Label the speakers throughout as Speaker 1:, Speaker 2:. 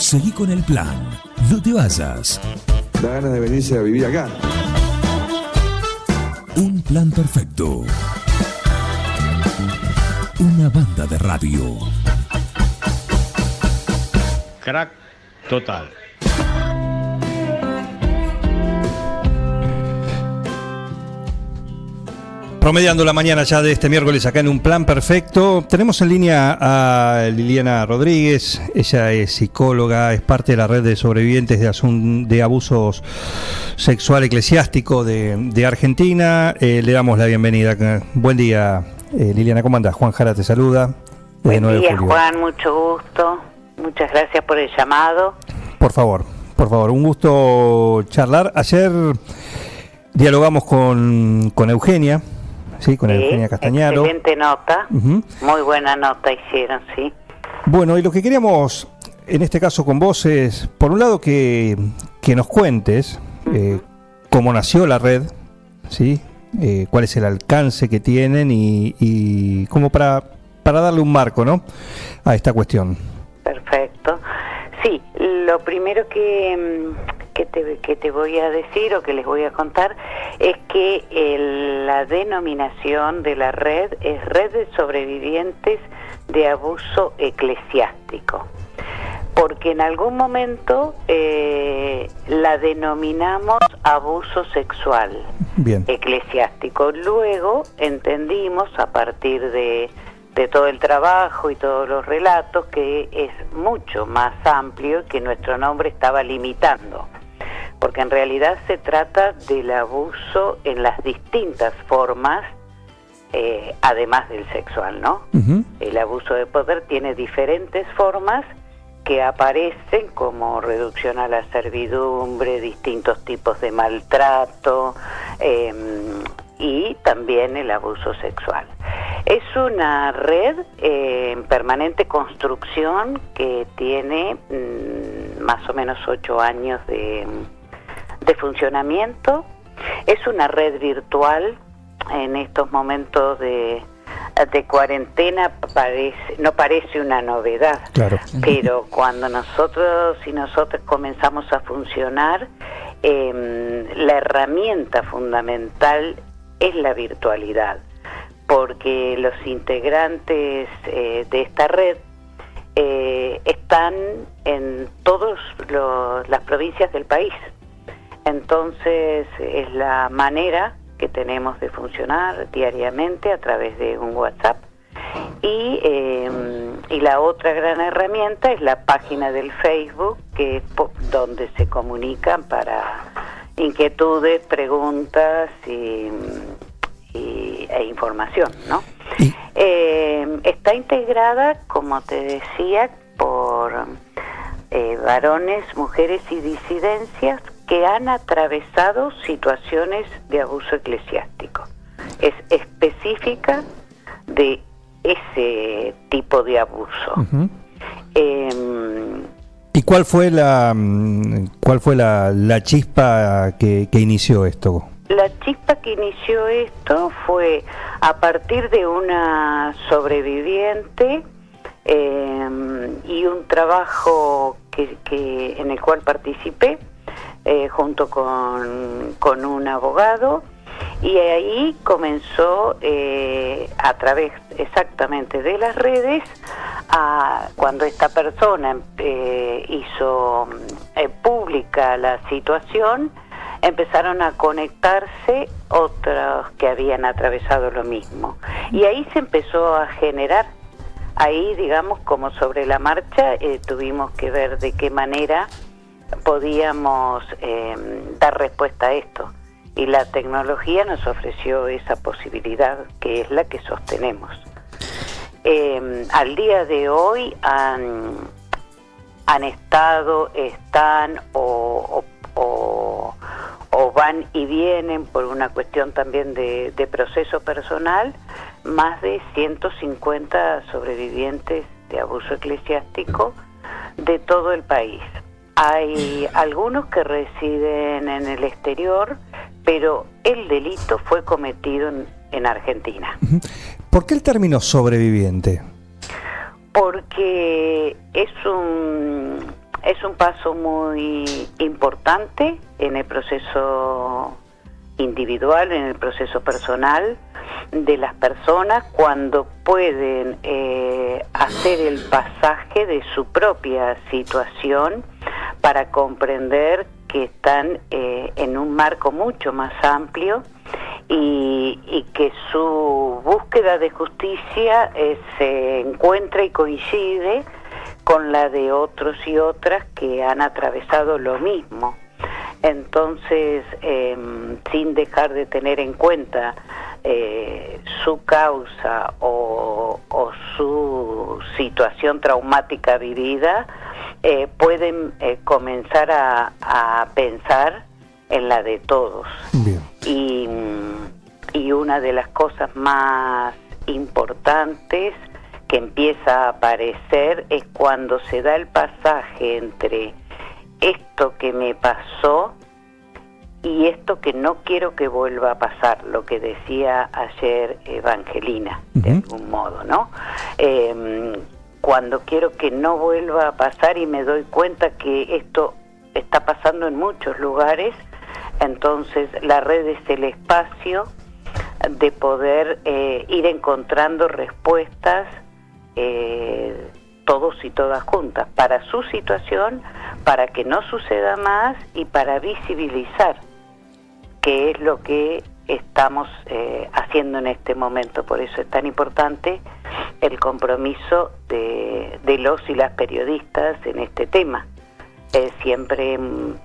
Speaker 1: Seguí con el plan. No te vayas.
Speaker 2: Da ganas de venirse a vivir acá.
Speaker 1: Un plan perfecto. Una banda de radio.
Speaker 3: Crack total.
Speaker 4: Promediando la mañana ya de este miércoles acá en Un Plan Perfecto, tenemos en línea a Liliana Rodríguez. Ella es psicóloga, es parte de la red de sobrevivientes de abusos sexual eclesiástico de Argentina. Le damos la bienvenida. Buen día, Liliana, ¿cómo andás? Juan Jara te saluda.
Speaker 5: Buen día, Juan, mucho gusto. Muchas gracias por el llamado.
Speaker 4: Por favor, un gusto charlar. Ayer dialogamos con Eugenia. Sí, con Eugenia Castañaro.
Speaker 5: Excelente nota, Muy buena nota hicieron, sí.
Speaker 4: Bueno, y lo que queríamos en este caso con vos es, por un lado, que nos cuentes cómo nació la red, ¿sí? Cuál es el alcance que tienen y como para darle un marco, ¿no?, a esta cuestión.
Speaker 5: Perfecto. Sí, lo primero que te voy a decir o que les voy a contar es que la denominación de la red es Red de Sobrevivientes de Abuso Eclesiástico, porque en algún momento la denominamos abuso sexual. Bien. Eclesiástico. Luego entendimos, a partir de todo el trabajo y todos los relatos, que es mucho más amplio y que nuestro nombre estaba limitando, porque en realidad se trata del abuso en las distintas formas, además del sexual, ¿no? El abuso de poder tiene diferentes formas que aparecen, como reducción a la servidumbre, distintos tipos de maltrato, y también el abuso sexual. Es una red en permanente construcción que tiene más o menos 8 años de funcionamiento. Es una red virtual. En estos momentos de cuarentena no parece una novedad, claro. Pero cuando nosotros y nosotras comenzamos a funcionar, la herramienta fundamental es la virtualidad, porque los integrantes de esta red están en todas las provincias del país. Entonces es la manera que tenemos de funcionar diariamente a través de un WhatsApp. Y la otra gran herramienta es la página del Facebook, que es donde se comunican para inquietudes, preguntas e información, ¿no? Está integrada, como te decía, por varones, mujeres y disidencias que han atravesado situaciones de abuso eclesiástico. Es específica de ese tipo de abuso.
Speaker 4: ¿Y cuál fue la chispa que inició esto?
Speaker 5: La chispa que inició esto fue a partir de una sobreviviente y un trabajo que en el cual participé junto con un abogado, y ahí comenzó a través exactamente de las redes, cuando esta persona hizo pública la situación, empezaron a conectarse otros que habían atravesado lo mismo, y ahí se empezó a generar. Ahí, digamos, como sobre la marcha, tuvimos que ver de qué manera podíamos dar respuesta a esto, y la tecnología nos ofreció esa posibilidad, que es la que sostenemos. Al día de hoy han estado, están o van y vienen, por una cuestión también de proceso personal, más de 150 sobrevivientes de abuso eclesiástico de todo el país. Hay algunos que residen en el exterior, pero el delito fue cometido en Argentina.
Speaker 4: ¿Por qué el término sobreviviente?
Speaker 5: Porque es un paso muy importante en el proceso individual, en el proceso personal de las personas, cuando pueden hacer el pasaje de su propia situación para comprender que están en un marco mucho más amplio y que su búsqueda de justicia se encuentra y coincide con la de otros y otras que han atravesado lo mismo. Entonces, sin dejar de tener en cuenta su causa o su situación traumática vivida, pueden comenzar a pensar en la de todos.
Speaker 4: Bien.
Speaker 5: Y una de las cosas más importantes que empieza a aparecer es cuando se da el pasaje entre esto que me pasó y esto que no quiero que vuelva a pasar, lo que decía ayer Evangelina, de algún modo, ¿no? Cuando quiero que no vuelva a pasar y me doy cuenta que esto está pasando en muchos lugares, entonces la red es el espacio de poder ir encontrando respuestas todos y todas juntas, para su situación, para que no suceda más y para visibilizar qué es lo que estamos haciendo en este momento. Por eso es tan importante el compromiso de los y las periodistas en este tema. Siempre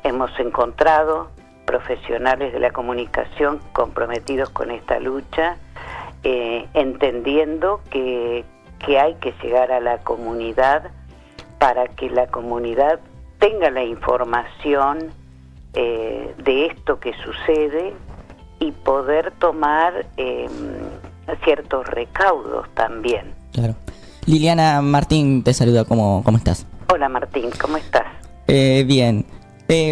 Speaker 5: hemos encontrado profesionales de la comunicación comprometidos con esta lucha, entendiendo que hay que llegar a la comunidad para que la comunidad tenga la información de esto que sucede y poder tomar ciertos recaudos también.
Speaker 6: Claro. Liliana, Martín te saluda, ¿cómo estás?
Speaker 5: Hola Martín, ¿cómo estás?
Speaker 6: Bien.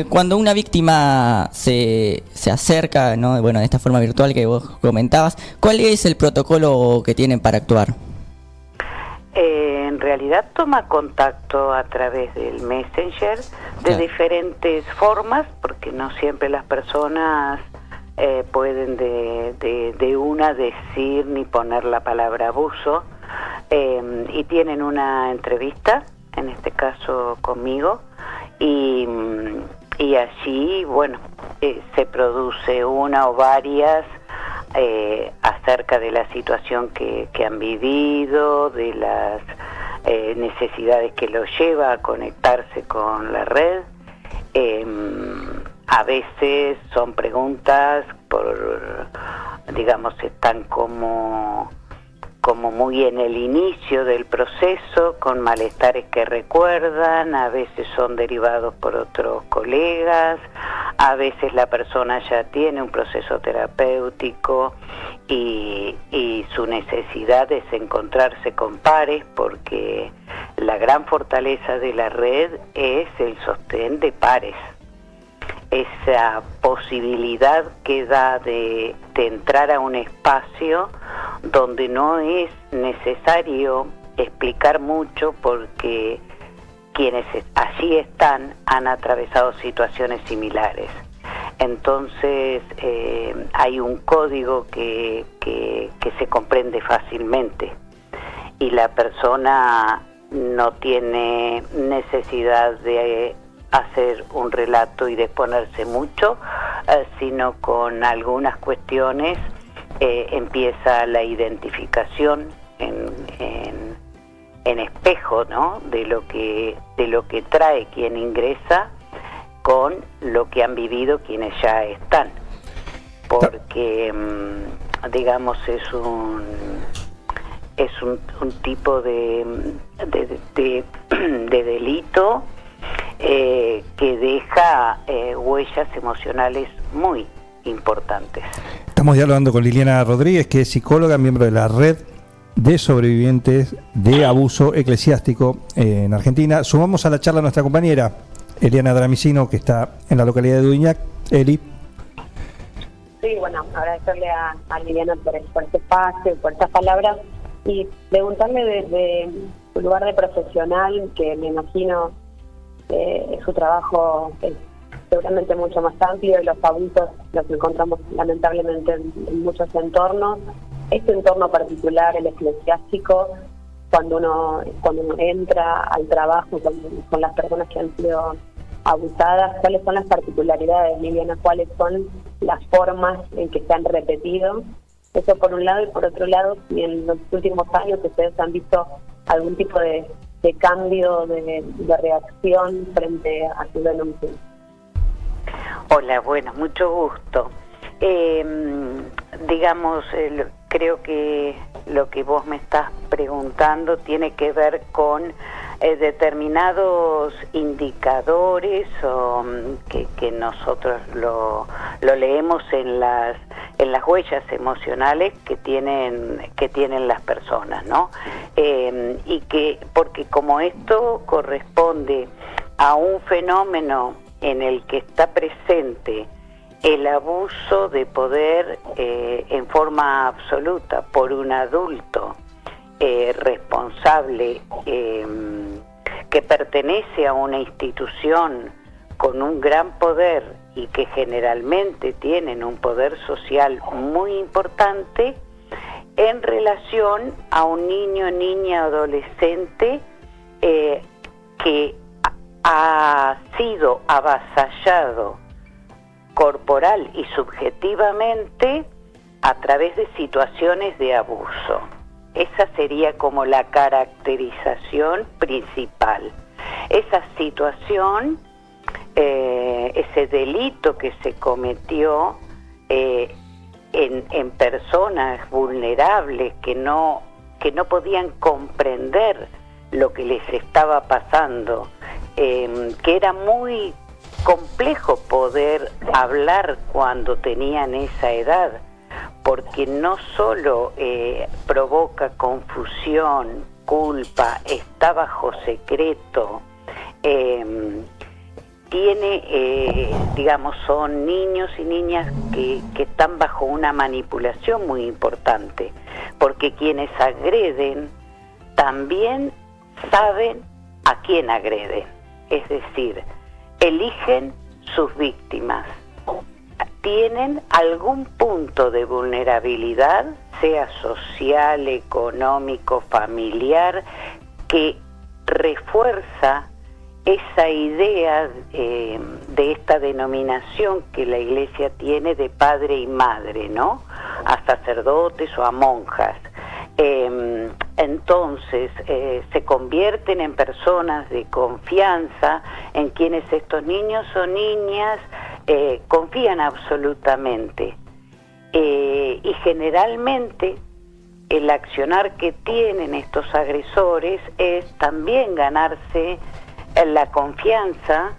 Speaker 6: Cuando una víctima se acerca, ¿no? Bueno, de esta forma virtual que vos comentabas, ¿cuál es el protocolo que tienen para actuar?
Speaker 5: En realidad toma contacto a través del Messenger de diferentes formas, porque no siempre las personas pueden de una decir ni poner la palabra abuso, y tienen una entrevista, en este caso conmigo, y allí, bueno, se produce una o varias acerca de la situación que han vivido, de las necesidades que los lleva a conectarse con la red. A veces son preguntas digamos, están como muy en el inicio del proceso, con malestares que recuerdan, a veces son derivados por otros colegas, a veces la persona ya tiene un proceso terapéutico y su necesidad es encontrarse con pares, porque la gran fortaleza de la red es el sostén de pares. Esa posibilidad que da de entrar a un espacio donde no es necesario explicar mucho, porque quienes allí están han atravesado situaciones similares. Entonces hay un código que se comprende fácilmente y la persona no tiene necesidad de hacer un relato y de exponerse mucho, sino con algunas cuestiones empieza la identificación en espejo, ¿no? de lo que trae quien ingresa con lo que han vivido quienes ya están, porque digamos es un tipo de delito que deja huellas emocionales muy importantes.
Speaker 4: Estamos dialogando con Liliana Rodríguez, que es psicóloga, miembro de la Red de Sobrevivientes de Abuso Eclesiástico en Argentina. Sumamos a la charla a nuestra compañera Eliana Dramicino, que está en la localidad de Dudignac. Eli.
Speaker 7: Sí, bueno, agradecerle a Liliana por este espacio, por estas palabras, y preguntarle desde su lugar de profesional, que me imagino su trabajo es seguramente mucho más amplio, y los abusos los encontramos lamentablemente en muchos entornos. Este entorno particular, el eclesiástico, cuando uno entra al trabajo con las personas que han sido abusadas, ¿cuáles son las particularidades, Liliana? ¿Cuáles son las formas en que se han repetido? Eso por un lado, y por otro lado, si en los últimos años ustedes han visto algún tipo de cambio de reacción frente a su denuncia.
Speaker 5: Hola, bueno, mucho gusto. Creo que lo que vos me estás preguntando tiene que ver con determinados indicadores que nosotros lo leemos en las huellas emocionales que tienen las personas, ¿no? Y que porque como esto corresponde a un fenómeno en el que está presente el abuso de poder en forma absoluta por un adulto responsable que pertenece a una institución con un gran poder y que generalmente tienen un poder social muy importante en relación a un niño, niña, adolescente que ha sido avasallado corporal y subjetivamente a través de situaciones de abuso. Esa sería como la caracterización principal. Esa situación, ese delito que se cometió en personas vulnerables que no podían comprender lo que les estaba pasando, que era muy complejo poder hablar cuando tenían esa edad, porque no solo provoca confusión, culpa, está bajo secreto, son niños y niñas que están bajo una manipulación muy importante, porque quienes agreden también saben a quién agreden, es decir, eligen sus víctimas, tienen algún punto de vulnerabilidad, sea social, económico, familiar, que refuerza esa idea de esta denominación que la Iglesia tiene de padre y madre, ¿no? A sacerdotes o a monjas. Entonces se convierten en personas de confianza en quienes estos niños o niñas confían absolutamente, y generalmente el accionar que tienen estos agresores es también ganarse la confianza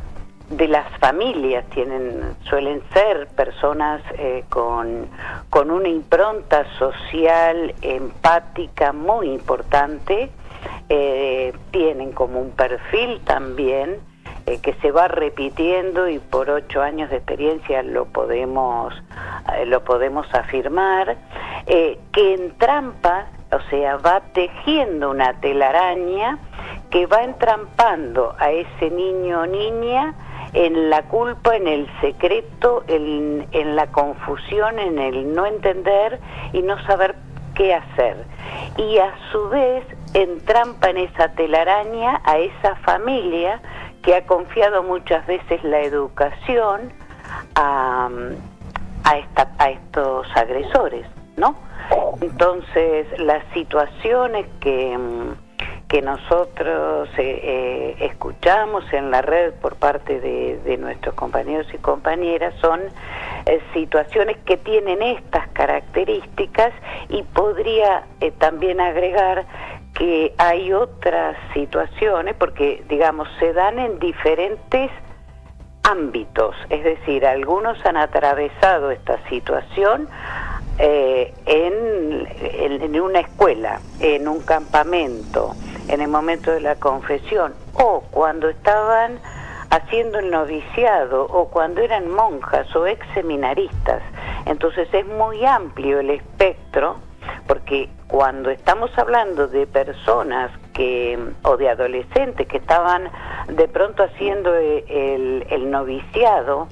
Speaker 5: de las familias. Suelen ser personas con una impronta social empática muy importante, tienen como un perfil también que se va repitiendo, y por 8 años de experiencia lo podemos afirmar, que entrampa, o sea, va tejiendo una telaraña que va entrampando a ese niño o niña en la culpa, en el secreto, en la confusión, en el no entender y no saber qué hacer. Y a su vez entrampa en esa telaraña a esa familia que ha confiado muchas veces la educación a estos agresores, ¿no? Entonces, las situaciones que nosotros escuchamos en la red por parte de nuestros compañeros y compañeras son situaciones que tienen estas características, y podría también agregar que hay otras situaciones, porque se dan en diferentes ámbitos, es decir, algunos han atravesado esta situación en una escuela, en un campamento, en el momento de la confesión, o cuando estaban haciendo el noviciado, o cuando eran monjas o ex seminaristas. Entonces es muy amplio el espectro, porque cuando estamos hablando de personas o de adolescentes que estaban de pronto haciendo el noviciado,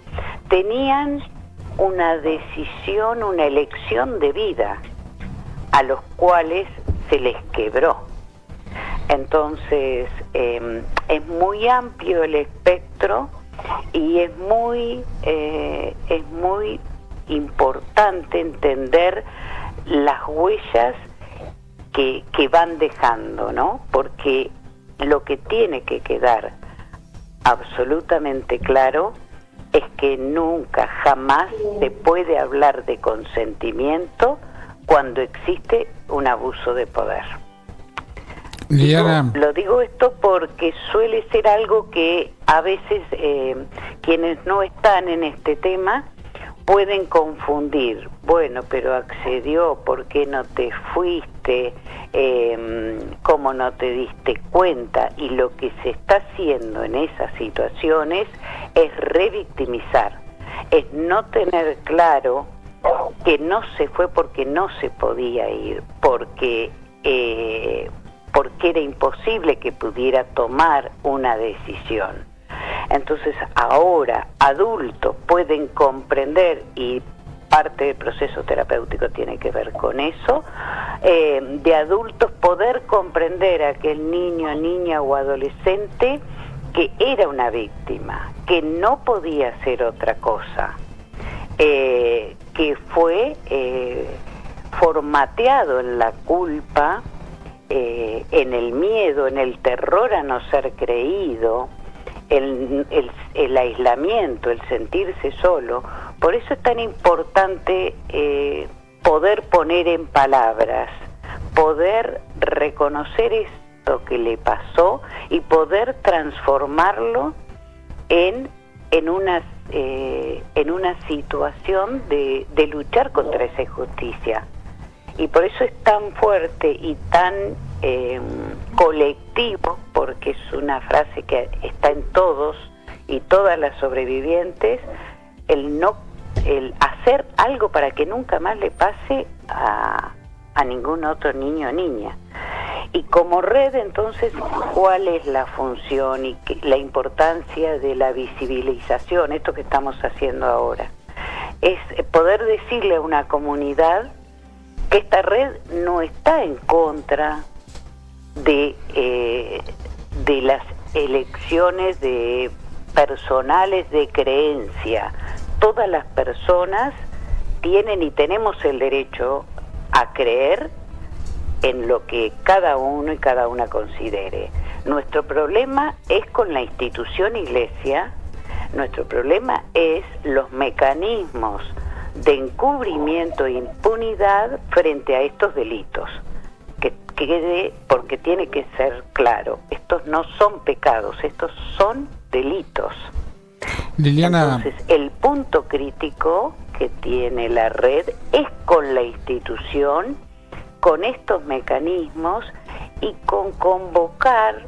Speaker 5: tenían una decisión, una elección de vida, a los cuales se les quebró. Entonces, es muy amplio el espectro y es muy importante entender las huellas que van dejando, ¿no? Porque lo que tiene que quedar absolutamente claro es que nunca, jamás se puede hablar de consentimiento cuando existe un abuso de poder.
Speaker 8: Liliana.
Speaker 5: Lo digo esto porque suele ser algo que a veces quienes no están en este tema pueden confundir. Bueno, pero accedió, ¿por qué no te fuiste? ¿Cómo no te diste cuenta? Y lo que se está haciendo en esas situaciones es revictimizar, es no tener claro que no se fue porque no se podía ir, porque era imposible que pudiera tomar una decisión. Entonces ahora adultos pueden comprender, y parte del proceso terapéutico tiene que ver con eso, de adultos poder comprender a aquel niño, niña o adolescente que era una víctima, que no podía hacer otra cosa, que fue formateado en la culpa, en el miedo, en el terror a no ser creído, el aislamiento, el sentirse solo. Por eso es tan importante poder poner en palabras, poder reconocer esto que le pasó y poder transformarlo en una situación de luchar contra esa injusticia. Y por eso es tan fuerte y tan colectivo, porque es una frase que está en todos y todas las sobrevivientes, el hacer algo para que nunca más le pase a ningún otro niño o niña. Y como red, entonces, ¿cuál es la función y la importancia de la visibilización? Esto que estamos haciendo ahora es poder decirle a una comunidad que esta red no está en contra de las elecciones personales de creencia. Todas las personas tienen y tenemos el derecho a creer en lo que cada uno y cada una considere. Nuestro problema es con la institución Iglesia, nuestro problema es los mecanismos de encubrimiento e impunidad frente a estos delitos. Que quede, porque tiene que ser claro, estos no son pecados, estos son delitos.
Speaker 8: Liliana.
Speaker 5: Entonces, el punto crítico que tiene la red es con la institución, con estos mecanismos y con convocar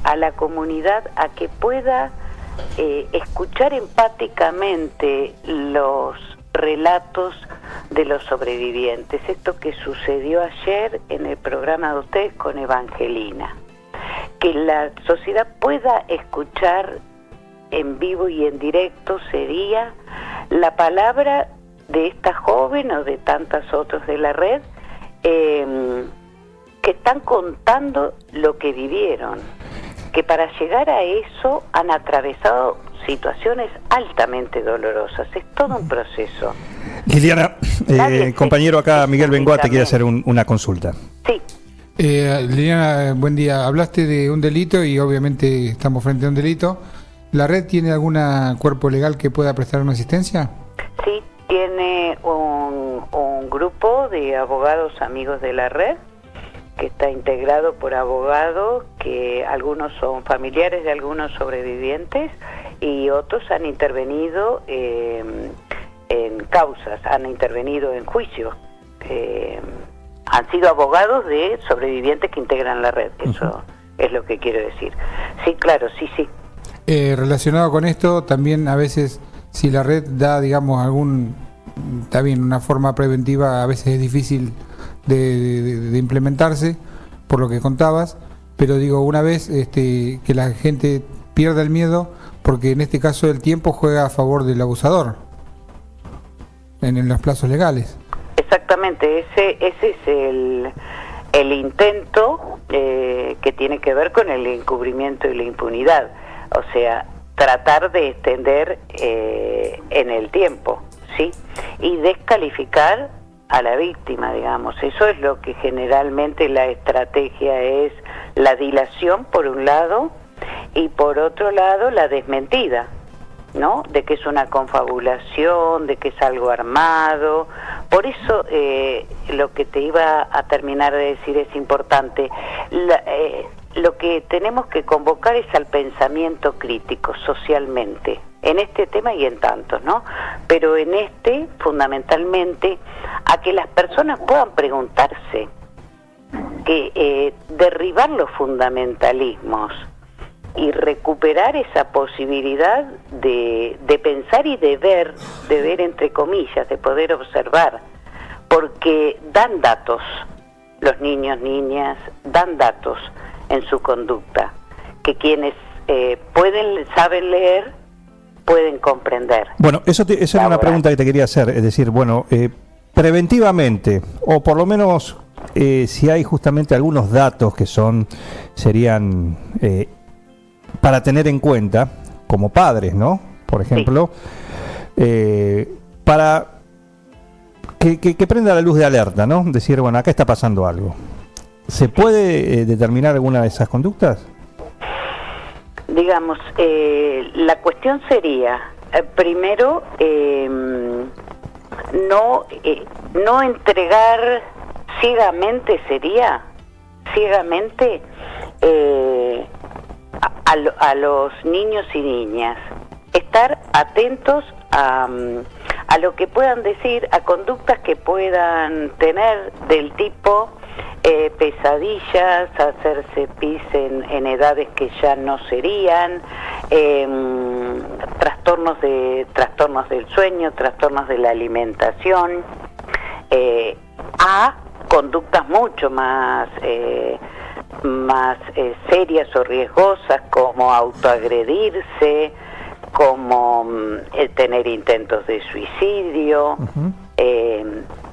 Speaker 5: a la comunidad a que pueda escuchar empáticamente los relatos de los sobrevivientes. Esto que sucedió ayer en el programa de ustedes con Evangelina. Que la sociedad pueda escuchar en vivo y en directo sería la palabra de esta joven o de tantas otras de la red que están contando lo que vivieron, que para llegar a eso han atravesado situaciones altamente dolorosas. Es todo un proceso.
Speaker 4: Liliana, compañero acá, Miguel Bengoa, te quiere hacer una consulta.
Speaker 5: Sí.
Speaker 8: Liliana, buen día. Hablaste de un delito y obviamente estamos frente a un delito. ¿La red tiene algún cuerpo legal que pueda prestar una asistencia?
Speaker 5: Sí, tiene un grupo de abogados amigos de la red que está integrado por abogados que algunos son familiares de algunos sobrevivientes y otros han intervenido en causas, han intervenido en juicios. Han sido abogados de sobrevivientes que integran la red. Eso es lo que quiero decir. Sí, claro, sí.
Speaker 8: Relacionado con esto, también a veces, si la red da, digamos, una forma preventiva, a veces es difícil de implementarse, por lo que contabas, pero digo, una vez que la gente pierda el miedo, porque en este caso el tiempo juega a favor del abusador en los plazos legales.
Speaker 5: Exactamente, ese es el intento que tiene que ver con el encubrimiento y la impunidad, o sea, tratar de extender en el tiempo, ¿sí? Y descalificar a la víctima, digamos. Eso es lo que generalmente la estrategia es, la dilación por un lado y por otro lado la desmentida, ¿no? De que es una confabulación, de que es algo armado. Por eso lo que te iba a terminar de decir es importante. Lo que tenemos que convocar es al pensamiento crítico socialmente, en este tema y en tantos, ¿no? Pero en este, fundamentalmente, a que las personas puedan preguntarse, que derribar los fundamentalismos y recuperar esa posibilidad de pensar y de ver entre comillas, de poder observar, porque dan datos, los niños, niñas, dan datos en su conducta, que quienes saben leer, pueden comprender.
Speaker 4: Bueno, esa era una pregunta que te quería hacer, es decir, bueno, preventivamente, o por lo menos si hay justamente algunos datos que serían para tener en cuenta, como padres, ¿no? Por ejemplo, para que prenda la luz de alerta, ¿no? Decir, bueno, acá está pasando algo. ¿Se puede determinar alguna de esas conductas?
Speaker 5: Digamos, la cuestión sería, primero, no entregar ciegamente, a los niños y niñas, estar atentos a lo que puedan decir, a conductas que puedan tener del tipo pesadillas, hacerse pis en edades que ya no serían, trastornos del sueño, trastornos de la alimentación, a conductas mucho más serias o riesgosas, como autoagredirse, como tener intentos de suicidio.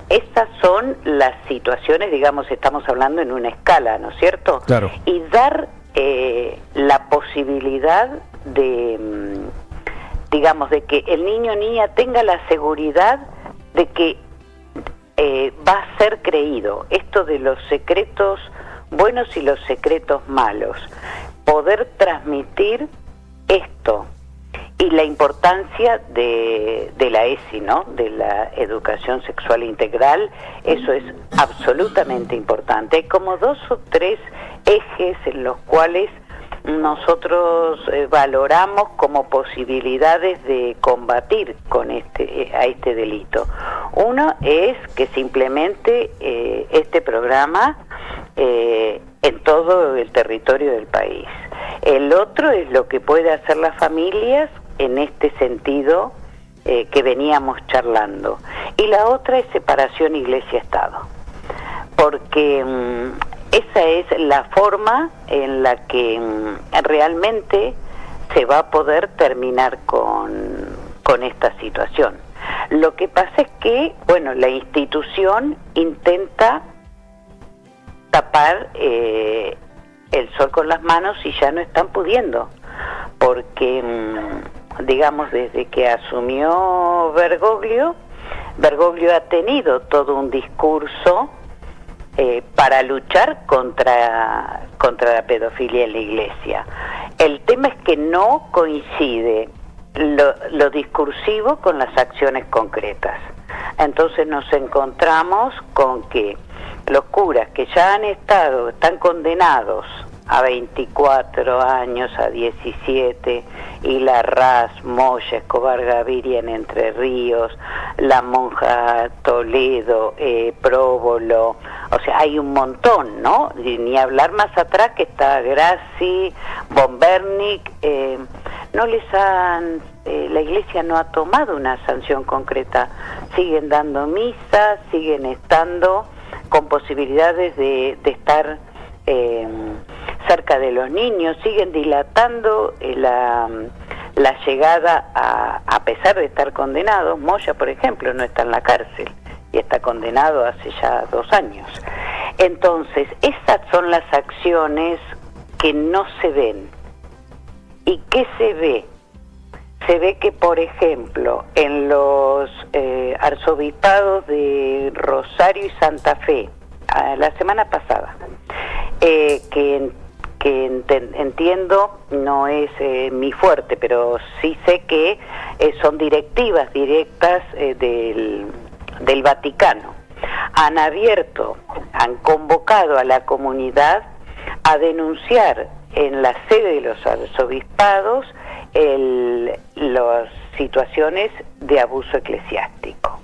Speaker 5: Estas son las situaciones, digamos, estamos hablando en una escala, ¿no es cierto?
Speaker 4: Claro.
Speaker 5: Y dar la posibilidad de, digamos, de que el niño o niña tenga la seguridad de que va a ser creído. Esto de los secretos buenos y los secretos malos. Poder transmitir esto. Y la importancia de la ESI, ¿no? De la educación sexual integral, eso es absolutamente importante. Hay como 2 o 3 ejes en los cuales nosotros valoramos como posibilidades de combatir a este delito. Uno es que se implemente este programa en todo el territorio del país. El otro es lo que puede hacer las familias en este sentido que veníamos charlando. Y la otra es separación Iglesia-Estado. Porque esa es la forma en la que realmente se va a poder terminar con esta situación. Lo que pasa es que, bueno, la institución intenta tapar el sol con las manos y ya no están pudiendo, porque digamos, desde que asumió Bergoglio ha tenido todo un discurso para luchar contra la pedofilia en la Iglesia. El tema es que no coincide lo discursivo con las acciones concretas. Entonces nos encontramos con que los curas que ya están condenados a 24 años, a 17, y la Raz, Moya, Escobar Gaviria en Entre Ríos, la monja Toledo, Próbolo, o sea, hay un montón, ¿no? Ni hablar más atrás que está Grassi, Bombernik, la Iglesia no ha tomado una sanción concreta, siguen dando misas, siguen estando con posibilidades de estar cerca de los niños, siguen dilatando la llegada a pesar de estar condenados. Moya, por ejemplo, no está en la cárcel y está condenado hace ya 2 años. Entonces, esas son las acciones que no se ven. ¿Y qué se ve? Se ve que, por ejemplo, en los arzobispados de Rosario y Santa Fe, la semana pasada, que entiendo no es mi fuerte, pero sí sé que son directivas directas del Vaticano. Han convocado a la comunidad a denunciar en la sede de los arzobispados las situaciones de abuso eclesiástico.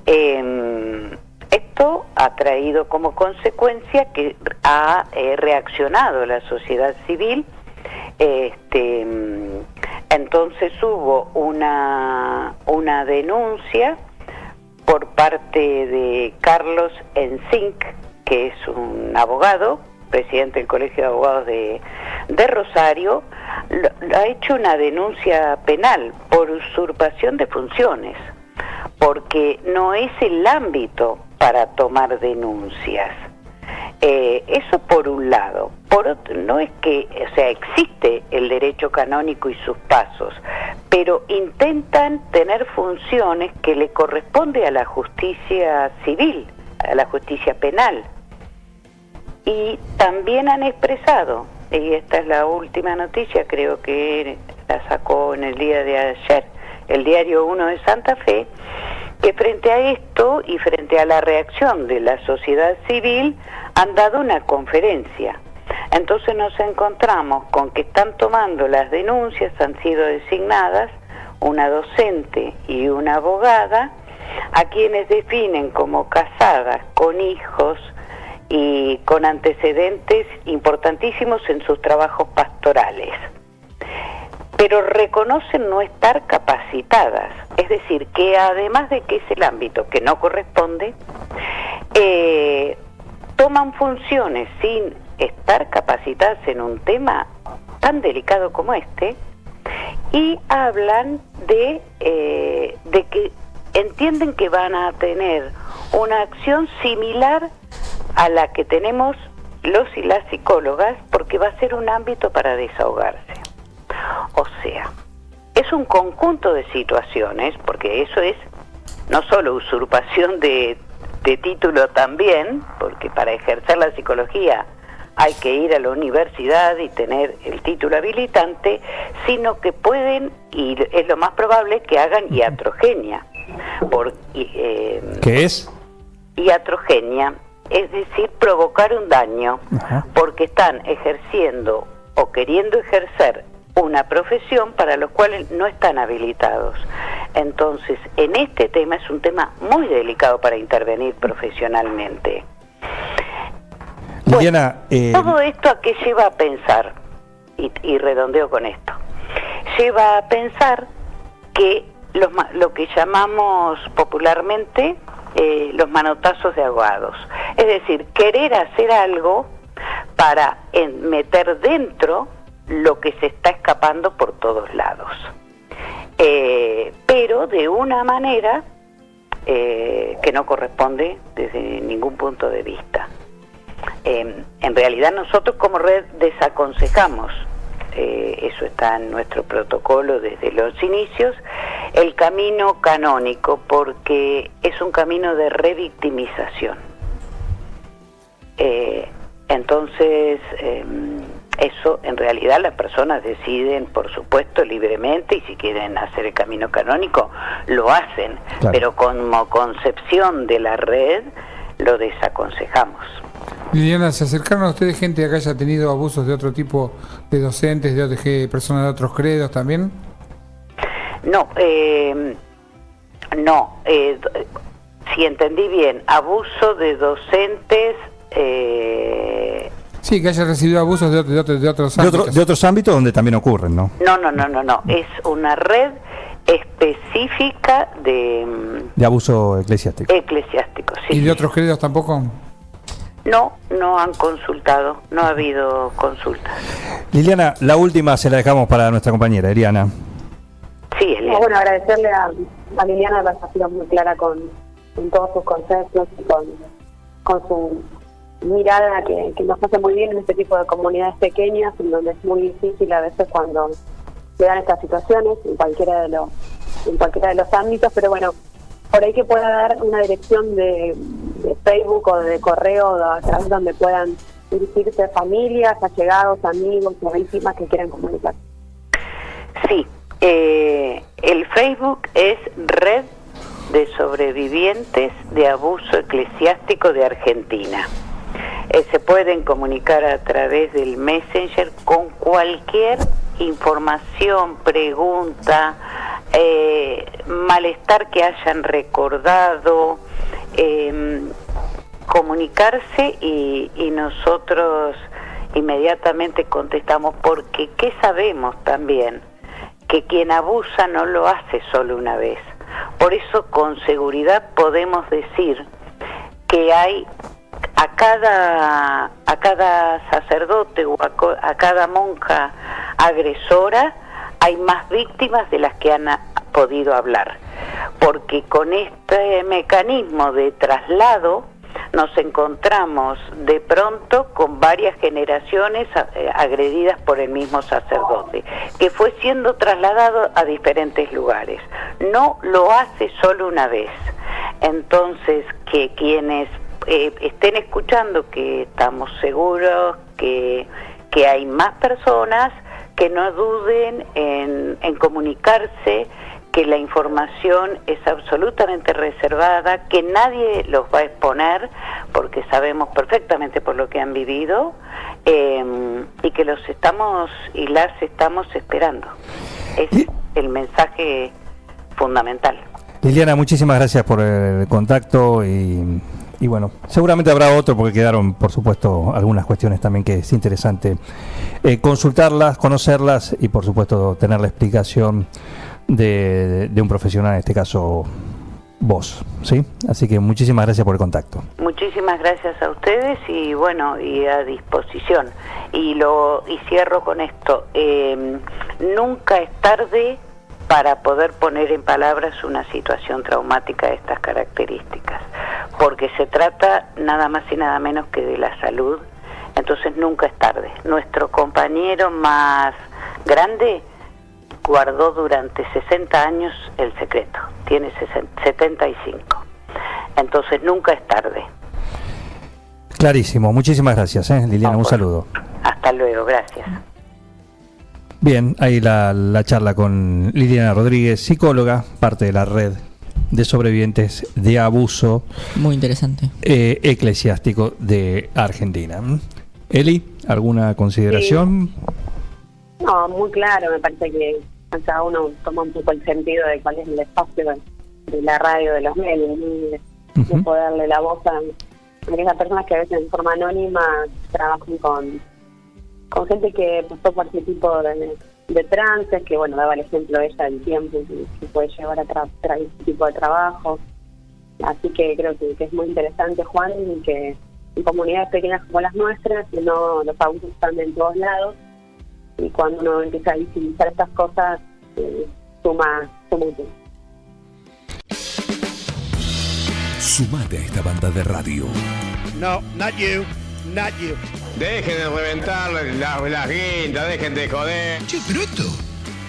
Speaker 5: Esto ha traído como consecuencia que ha reaccionado la sociedad civil. Entonces hubo una denuncia por parte de Carlos Ensink, que es un abogado, presidente del Colegio de Abogados de Rosario. Ha hecho una denuncia penal por usurpación de funciones, porque no es el ámbito para tomar denuncias. Eso por un lado. Por otro, no es que, o sea, existe el derecho canónico y sus pasos, pero intentan tener funciones que le corresponde a la justicia civil, a la justicia penal. Y también han expresado, y esta es la última noticia, creo que la sacó en el día de ayer, el Diario 1 de Santa Fe, que frente a esto y frente a la reacción de la sociedad civil han dado una conferencia. Entonces nos encontramos con que están tomando las denuncias, han sido designadas una docente y una abogada, a quienes definen como casadas, con hijos y con antecedentes importantísimos en sus trabajos pastorales. Pero reconocen no estar capacitadas, es decir, que además de que es el ámbito que no corresponde, toman funciones sin estar capacitadas en un tema tan delicado como este, y hablan de que entienden que van a tener una acción similar a la que tenemos los y las psicólogas, porque va a ser un ámbito para desahogarse. O sea, es un conjunto de situaciones, porque eso es no solo usurpación de título también, porque para ejercer la psicología hay que ir a la universidad y tener el título habilitante, sino que pueden, y es lo más probable, que hagan iatrogenia.
Speaker 4: ¿Qué es?
Speaker 5: Iatrogenia, es decir, provocar un daño, porque están ejerciendo o queriendo ejercer una profesión para los cuales no están habilitados. Entonces, en este tema es un tema muy delicado para intervenir profesionalmente.
Speaker 4: Liliana,
Speaker 5: todo esto a qué lleva a pensar, y redondeo con esto, lleva a pensar que lo que llamamos popularmente los manotazos de ahogados, es decir, querer hacer algo para meter dentro lo que se está escapando por todos lados, pero de una manera que no corresponde desde ningún punto de vista. En realidad nosotros como red desaconsejamos, eso está en nuestro protocolo desde los inicios, el camino canónico, porque es un camino de revictimización. Entonces, eso en realidad las personas deciden, por supuesto, libremente, y si quieren hacer el camino canónico, lo hacen, claro. Pero como concepción de la red, lo desaconsejamos.
Speaker 8: Liliana, ¿se acercaron a ustedes gente que haya tenido abusos de otro tipo, de docentes, de personas de otros credos también?
Speaker 5: No, si entendí bien, abuso de docentes...
Speaker 8: Sí, que haya recibido abusos de otros ámbitos.
Speaker 4: De otros ámbitos donde también ocurren, ¿no?
Speaker 5: No. Es una red específica de
Speaker 4: abuso eclesiástico.
Speaker 5: Eclesiástico, sí.
Speaker 8: ¿Y de otros credos tampoco?
Speaker 5: no han consultado, no ha habido consultas.
Speaker 4: Liliana, la última se la dejamos para nuestra compañera Eliana.
Speaker 5: Sí, Eliana.
Speaker 7: Bueno, agradecerle a Liliana, que ha sido muy clara con todos sus conceptos y con su mirada que nos hace muy bien en este tipo de comunidades pequeñas, en donde es muy difícil a veces cuando se dan estas situaciones, en cualquiera de los ámbitos, pero bueno, por ahí que pueda dar una dirección de Facebook o de correo a través donde puedan dirigirse familias, allegados, amigos o víctimas que quieran comunicar.
Speaker 5: Sí, el Facebook es Red de Sobrevivientes de Abuso Eclesiástico de Argentina. Se pueden comunicar a través del Messenger con cualquier información, pregunta, malestar que hayan recordado, comunicarse y nosotros inmediatamente contestamos, porque ¿qué sabemos también? Que quien abusa no lo hace solo una vez. Por eso con seguridad podemos decir que hay a cada sacerdote o a cada monja agresora hay más víctimas de las que han podido hablar, porque con este mecanismo de traslado nos encontramos de pronto con varias generaciones agredidas por el mismo sacerdote, que fue siendo trasladado a diferentes lugares. No lo hace solo una vez. Entonces, que quienes estén escuchando, que estamos seguros que hay más personas, que no duden en comunicarse, que la información es absolutamente reservada, que nadie los va a exponer, porque sabemos perfectamente por lo que han vivido, y que los estamos y las estamos esperando. Es el mensaje fundamental.
Speaker 4: Liliana, muchísimas gracias por el contacto y bueno, seguramente habrá otro, porque quedaron, por supuesto, algunas cuestiones también que es interesante consultarlas, conocerlas y, por supuesto, tener la explicación de un profesional, en este caso vos, ¿sí? Así que muchísimas gracias por el contacto.
Speaker 5: Muchísimas gracias a ustedes y bueno, y a disposición. Y cierro con esto, nunca es tarde para poder poner en palabras una situación traumática de estas características, porque se trata nada más y nada menos que de la salud, entonces nunca es tarde. Nuestro compañero más grande guardó durante 60 años el secreto, tiene 75, entonces nunca es tarde.
Speaker 4: Clarísimo, muchísimas gracias, Liliana, un saludo.
Speaker 5: Hasta luego, gracias.
Speaker 4: Bien, ahí la charla con Liliana Rodríguez, psicóloga, parte de la red de sobrevivientes de abuso.
Speaker 6: Muy interesante.
Speaker 4: Eclesiástico de Argentina. Eli, ¿alguna consideración?
Speaker 7: Sí. No, muy claro, me parece que cada uno toma un poco el sentido de cuál es el espacio de la radio, de los medios, ¿no? De poder darle la voz a aquellas personas que a veces en forma anónima trabajan con gente que pasó por ese tipo de trances, que bueno, daba el ejemplo ella del tiempo que puede llevar a traer ese tipo de trabajo. Así que creo que es muy interesante, Juan, y que en comunidades pequeñas como las nuestras, que no, los abusos están en todos lados, y cuando uno empieza a visibilizar estas cosas, suma mucho.
Speaker 1: Sumate a esta banda de radio.
Speaker 3: No, not you, not you.
Speaker 9: Dejen de reventar las guindas, dejen de joder.
Speaker 10: Che, pero esto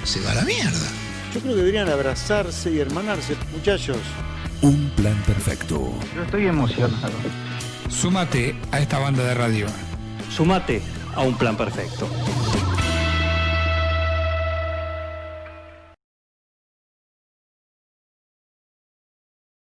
Speaker 10: se va a la mierda.
Speaker 11: Yo creo que deberían abrazarse y hermanarse, muchachos.
Speaker 1: Un plan perfecto.
Speaker 12: Yo estoy emocionado.
Speaker 10: Súmate a esta banda de radio.
Speaker 12: Sumate a un plan perfecto.